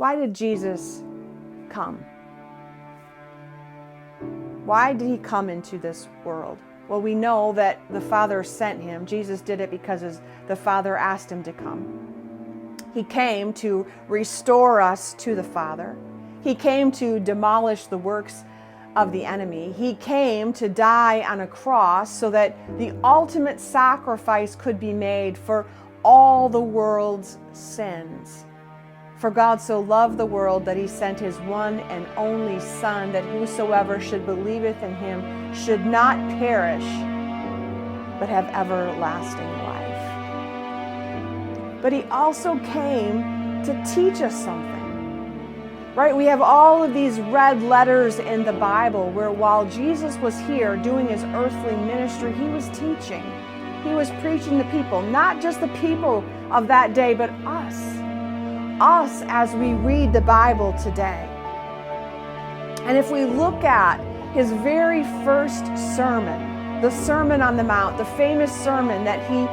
Why did Jesus come? Why did he come into this world? Well, we know that the Father sent him. Jesus did it because the Father asked him to come. He came to restore us to the Father. He came to demolish the works of the enemy. He came to die on a cross so that the ultimate sacrifice could be made for all the world's sins. For God so loved the world that he sent his one and only Son, that whosoever should believeth in him should not perish, but have everlasting life. But he also came to teach us something. Right? We have all of these red letters in the Bible where while Jesus was here doing his earthly ministry, he was teaching. He was preaching to people, not just the people of that day, but us. Us as we read the Bible today. And if we look at his very first sermon, the Sermon on the Mount, the famous sermon that he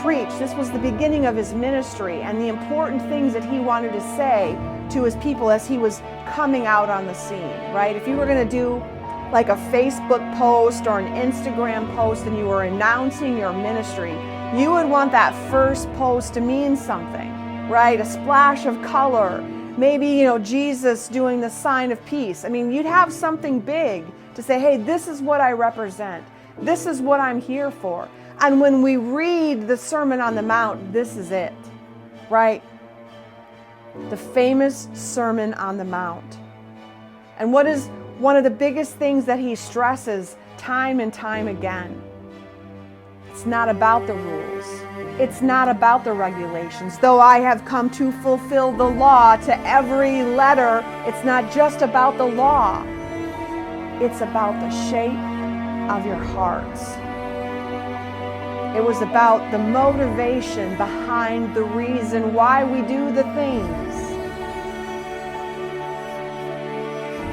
preached, this was the beginning of his ministry and the important things that he wanted to say to his people as he was coming out on the scene, right? If you were going to do like a Facebook post or an Instagram post and you were announcing your ministry, you would want that first post to mean something, right? A splash of color, maybe, Jesus doing the sign of peace. I mean, you'd have something big to say, hey, this is what I represent. This is what I'm here for. And when we read the Sermon on the Mount, this is it, right? The famous Sermon on the Mount. And what is one of the biggest things that he stresses time and time again? It's not about the rules. It's not about the regulations. Though I have come to fulfill the law to every letter, it's not just about the law. It's about the shape of your hearts. It was about the motivation behind the reason why we do the things.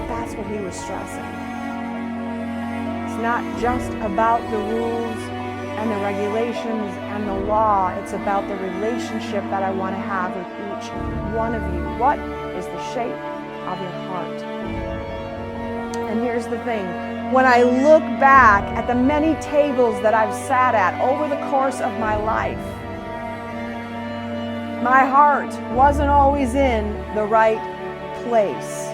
That's what he was stressing. It's not just about the rules and the regulations and the law. It's about the relationship that I want to have with each one of you. What is the shape of your heart? And here's the thing. When I look back at the many tables that I've sat at over the course of my life, my heart wasn't always in the right place.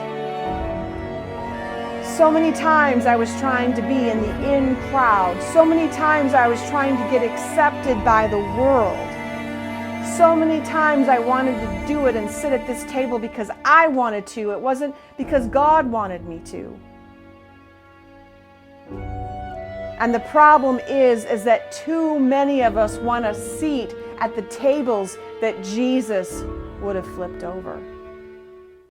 So many times I was trying to be in the in crowd. So many times I was trying to get accepted by the world. So many times I wanted to do it and sit at this table because I wanted to. It wasn't because God wanted me to. And the problem is that too many of us want a seat at the tables that Jesus would have flipped over.